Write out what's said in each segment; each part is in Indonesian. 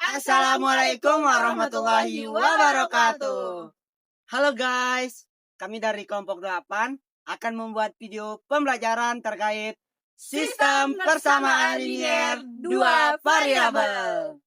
Assalamualaikum warahmatullahi wabarakatuh. Halo guys, kami dari kelompok 8 akan membuat video pembelajaran terkait sistem persamaan linier dua variabel.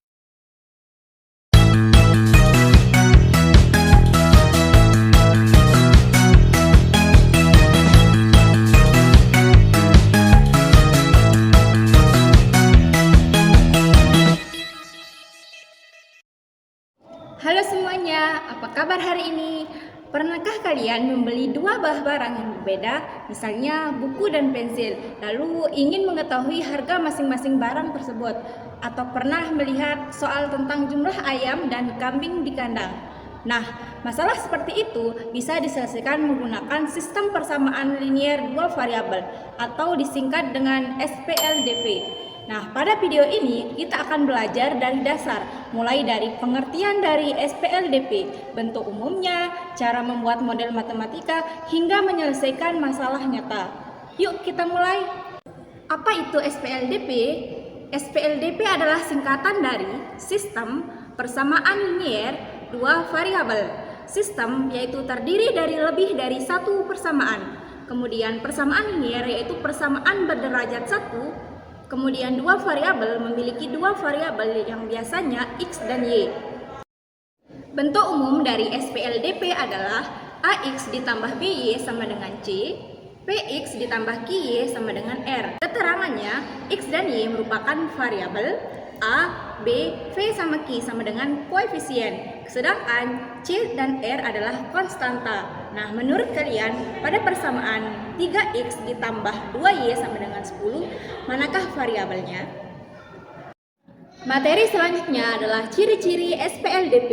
Halo semuanya, apa kabar hari ini? Pernahkah kalian membeli dua barang yang berbeda, misalnya buku dan pensil, lalu ingin mengetahui harga masing-masing barang tersebut? Atau pernah melihat soal tentang jumlah ayam dan kambing di kandang? Nah, masalah seperti itu bisa diselesaikan menggunakan sistem persamaan linier dua variabel atau disingkat dengan SPLDV. Nah, pada video ini kita akan belajar dari dasar, mulai dari pengertian dari SPLDP, bentuk umumnya, cara membuat model matematika, hingga menyelesaikan masalah nyata. Yuk kita mulai. Apa itu SPLDP? SPLDP adalah singkatan dari Sistem Persamaan Linier Dua Variabel. Sistem yaitu terdiri dari lebih dari satu persamaan. Kemudian persamaan linier yaitu persamaan berderajat satu. Kemudian dua variabel memiliki dua variabel yang biasanya X dan Y. Bentuk umum dari SPLDP adalah AX ditambah BY sama dengan C, PX ditambah QY sama dengan R. Keterangannya, X dan Y merupakan variabel, A, B, V sama Q sama dengan koefisien, sedangkan C dan R adalah konstanta. Nah, menurut kalian, pada persamaan 3X ditambah 2Y sama dengan 10, manakah variabelnya? Materi selanjutnya adalah ciri-ciri SPLDP.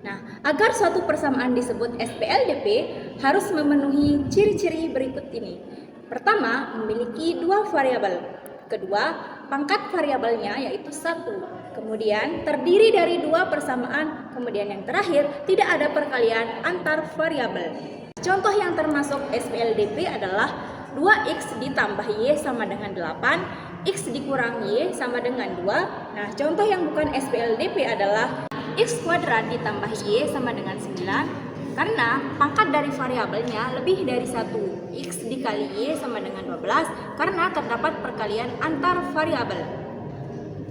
Nah, agar suatu persamaan disebut SPLDP, harus memenuhi ciri-ciri berikut ini. Pertama, memiliki dua variabel. Kedua, pangkat variabelnya yaitu 1. Kemudian, terdiri dari dua persamaan. Kemudian yang terakhir, tidak ada perkalian antar variabel. Contoh yang termasuk SPLDP adalah 2X ditambah Y sama dengan 8, X dikurang Y sama dengan 2. Nah, contoh yang bukan SPLDP adalah X kuadrat ditambah Y sama dengan 9. Karena pangkat dari variabelnya lebih dari 1. X dikali Y sama dengan 12 karena terdapat perkalian antar variabel.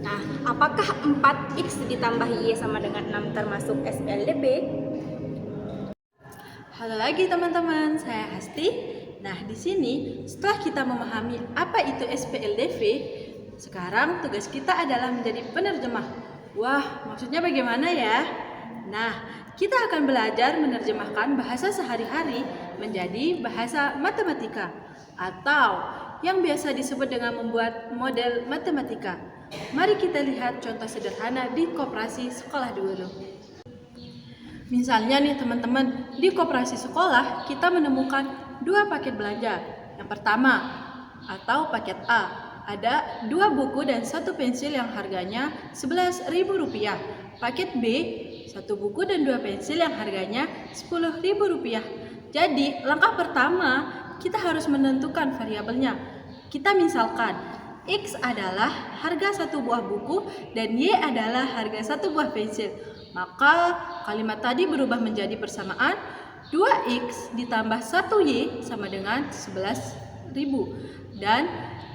Nah, apakah 4X ditambah Y sama dengan 6 termasuk SPLDP? Halo lagi teman-teman, saya Hasti. Nah, di sini setelah kita memahami apa itu SPLDV, sekarang tugas kita adalah menjadi penerjemah. Wah, maksudnya bagaimana ya? Nah, kita akan belajar menerjemahkan bahasa sehari-hari menjadi bahasa matematika atau yang biasa disebut dengan membuat model matematika. Mari kita lihat contoh sederhana di koperasi sekolah dulu. Misalnya nih teman-teman, di koperasi sekolah kita menemukan dua paket belanja. Yang pertama, atau paket A, ada 2 buku dan 1 pensil yang harganya Rp11.000. Paket B, 1 buku dan 2 pensil yang harganya Rp10.000. Jadi, langkah pertama kita harus menentukan variabelnya. Kita misalkan X adalah harga 1 buah buku dan Y adalah harga 1 buah pensil. Maka kalimat tadi berubah menjadi persamaan 2X ditambah 1Y sama dengan 11.000 dan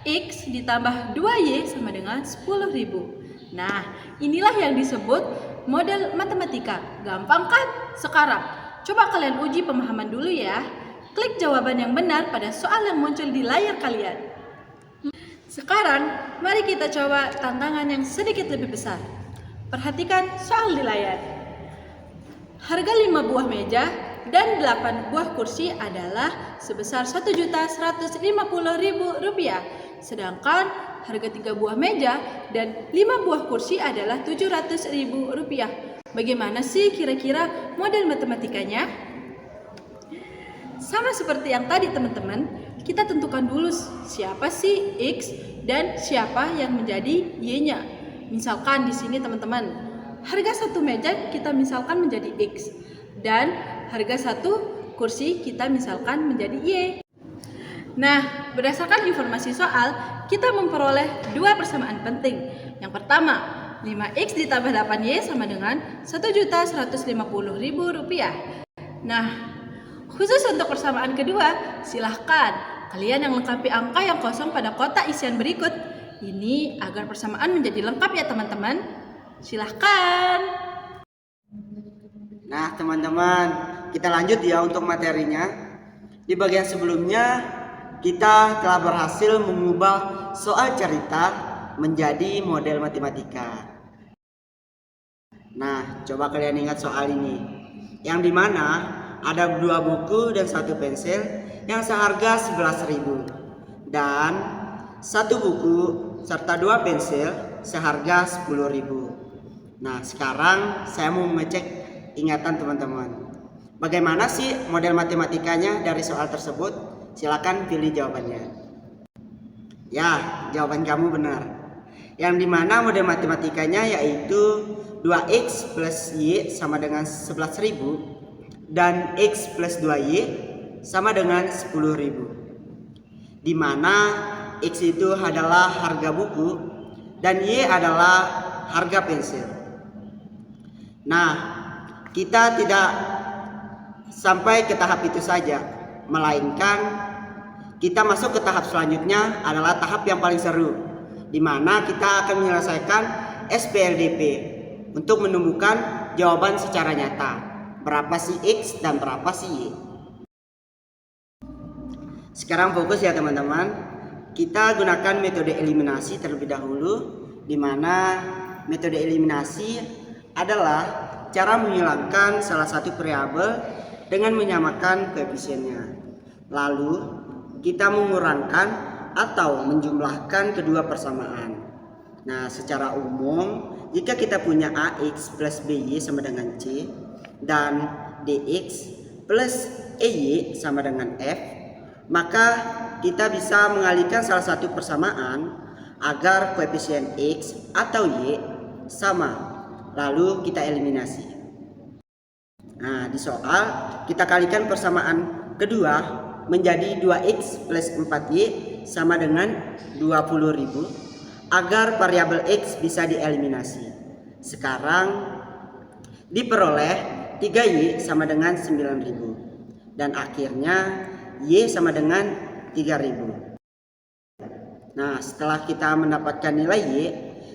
X ditambah 2Y sama dengan 10.000. Nah, inilah yang disebut model matematika. Gampang kan? Sekarang, coba kalian uji pemahaman dulu ya. Klik jawaban yang benar pada soal yang muncul di layar kalian. Sekarang, mari kita coba tantangan yang sedikit lebih besar. Perhatikan soal di layar. Harga 5 buah meja dan 8 buah kursi adalah sebesar Rp1.150.000. Sedangkan harga 3 buah meja dan 5 buah kursi adalah Rp700.000. Bagaimana sih kira-kira model matematikanya? Sama seperti yang tadi teman-teman, kita tentukan dulu siapa sih X dan siapa yang menjadi Y-nya. Misalkan di sini teman-teman, harga 1 meja kita misalkan menjadi X dan harga 1 kursi kita misalkan menjadi Y. Nah, berdasarkan informasi soal, kita memperoleh 2 persamaan penting. Yang pertama, 5X ditambah 8Y sama dengan Rp1.150.000. Nah, khusus untuk persamaan kedua, silahkan kalian yang lengkapi angka yang kosong pada kotak isian berikut. Ini agar persamaan menjadi lengkap ya teman-teman. Silahkan. Nah teman-teman, kita lanjut ya untuk materinya. Di bagian sebelumnya, kita telah berhasil mengubah soal cerita menjadi model matematika. Nah, coba kalian ingat soal ini, yang dimana ada 2 buku dan 1 pensil yang seharga 11.000 dan 1 buku serta 2 pensil seharga 10.000. Nah, sekarang saya mau mengecek ingatan teman-teman. Bagaimana sih model matematikanya dari soal tersebut? Silakan pilih jawabannya. Ya, jawaban kamu benar. Yang dimana model matematikanya yaitu 2x plus y sama dengan 11.000 dan x plus 2y sama dengan 10.000. Dimana x itu adalah harga buku dan y adalah harga pensil. Nah, kita tidak sampai ke tahap itu saja, melainkan kita masuk ke tahap selanjutnya adalah tahap yang paling seru, di mana kita akan menyelesaikan SPLDP untuk menemukan jawaban secara nyata. Berapa sih X dan berapa sih Y? Sekarang fokus ya teman-teman. Kita gunakan metode eliminasi terlebih dahulu, di mana metode eliminasi adalah cara menghilangkan salah satu variabel dengan menyamakan koefisiennya. Lalu kita mengurangkan atau menjumlahkan kedua persamaan. Nah, secara umum jika kita punya AX plus BY sama dengan C dan DX plus EY sama dengan F, maka kita bisa mengalihkan salah satu persamaan agar koefisien X atau Y sama. Lalu kita eliminasi. Nah, di soal kita kalikan persamaan kedua menjadi 2x plus 4y sama dengan 20.000 agar variabel x bisa dieliminasi. Sekarang diperoleh 3y sama dengan 9.000 dan akhirnya y sama dengan 3.000. Nah, setelah kita mendapatkan nilai y,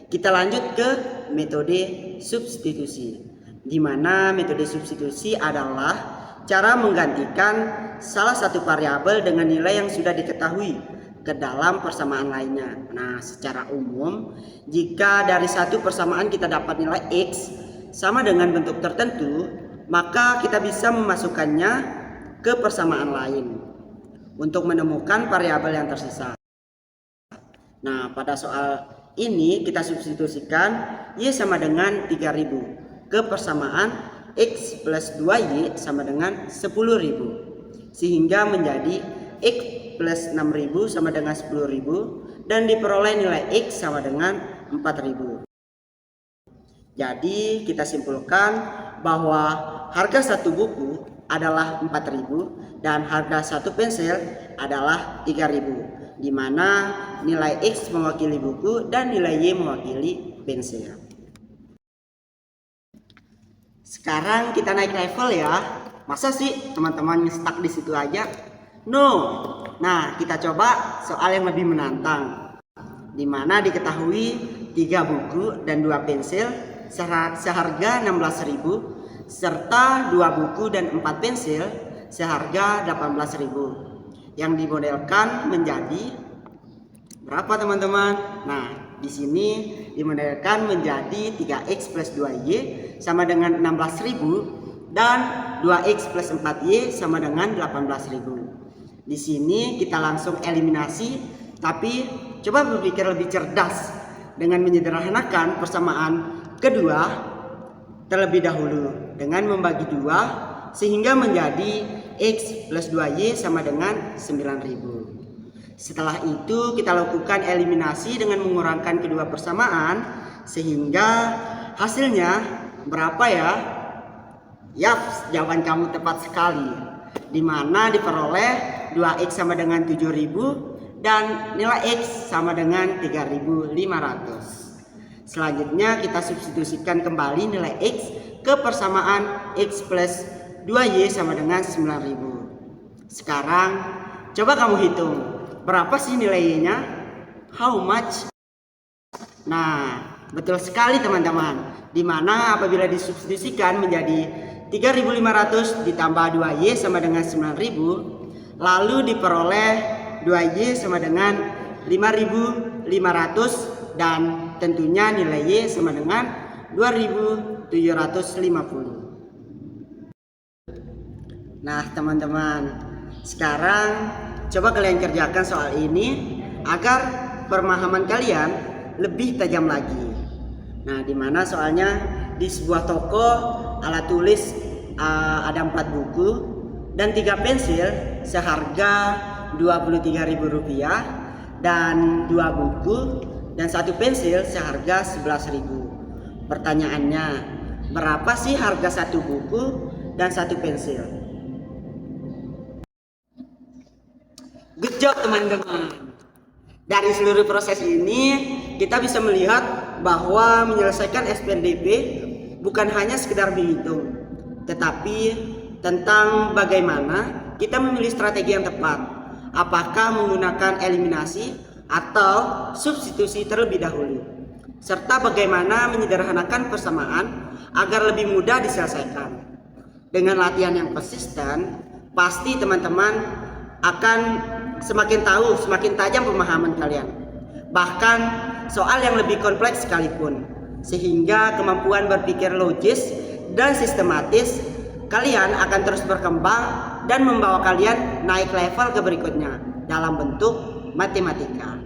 kita lanjut ke metode substitusi, di mana metode substitusi adalah cara menggantikan salah satu variabel dengan nilai yang sudah diketahui ke dalam persamaan lainnya. Nah, secara umum jika dari satu persamaan kita dapat nilai x sama dengan bentuk tertentu, maka kita bisa memasukkannya ke persamaan lain untuk menemukan variabel yang tersisa. Nah, pada soal ini kita substitusikan y sama dengan 3.000 ke persamaan x plus 2y sama dengan 10.000, sehingga menjadi x plus 6.000 sama dengan 10.000 dan diperoleh nilai x sama dengan 4.000. Jadi kita simpulkan bahwa harga satu buku adalah 4.000 dan harga satu pensil adalah 3.000, di mana nilai X mewakili buku dan nilai Y mewakili pensil. Sekarang kita naik level ya. Masa sih teman-teman stuck di situ aja? No. Nah, kita coba soal yang lebih menantang, di mana diketahui 3 buku dan 2 pensil seharga 16.000 serta 2 buku dan 4 pensil seharga 18.000 yang dimodelkan menjadi berapa teman-teman? Nah, di sini dimodelkan menjadi 3x plus 2y sama dengan 16.000 dan 2x plus 4y sama dengan 18.000. Di sini kita langsung eliminasi, tapi coba berpikir lebih cerdas dengan menyederhanakan persamaan kedua terlebih dahulu dengan membagi 2 sehingga menjadi x plus 2y sama dengan 9.000. Setelah itu kita lakukan eliminasi dengan mengurangkan kedua persamaan sehingga hasilnya berapa ya? Yap, jawaban kamu tepat sekali, di mana diperoleh 2x sama dengan 7.000 dan nilai x sama dengan 3.500. Selanjutnya kita substitusikan kembali nilai X ke persamaan X plus 2Y sama dengan 9.000. Sekarang coba kamu hitung, berapa sih nilai Y-nya? How much? Nah, betul sekali teman-teman. Dimana apabila disubstitusikan menjadi 3.500 ditambah 2Y sama dengan 9.000, lalu diperoleh 2Y sama dengan 5.500 dan tentunya nilai Y sama dengan 2.750. Nah teman-teman, sekarang coba kalian kerjakan soal ini agar pemahaman kalian lebih tajam lagi. Nah dimana soalnya di sebuah toko alat tulis ada 4 buku dan 3 pensil seharga Rp23.000 dan 2 buku dan 1 pensil seharga Rp11.000. Pertanyaannya, berapa sih harga 1 buku dan 1 pensil? Good job teman-teman. Dari seluruh proses ini kita bisa melihat bahwa menyelesaikan SPNDP bukan hanya sekedar menghitung, tetapi tentang bagaimana kita memilih strategi yang tepat. Apakah menggunakan eliminasi atau substitusi terlebih dahulu, serta bagaimana menyederhanakan persamaan agar lebih mudah diselesaikan. Dengan latihan yang konsisten, pasti teman-teman akan semakin tahu, semakin tajam pemahaman kalian. Bahkan soal yang lebih kompleks sekalipun, sehingga kemampuan berpikir logis dan sistematis kalian akan terus berkembang dan membawa kalian naik level ke berikutnya dalam bentuk matematika.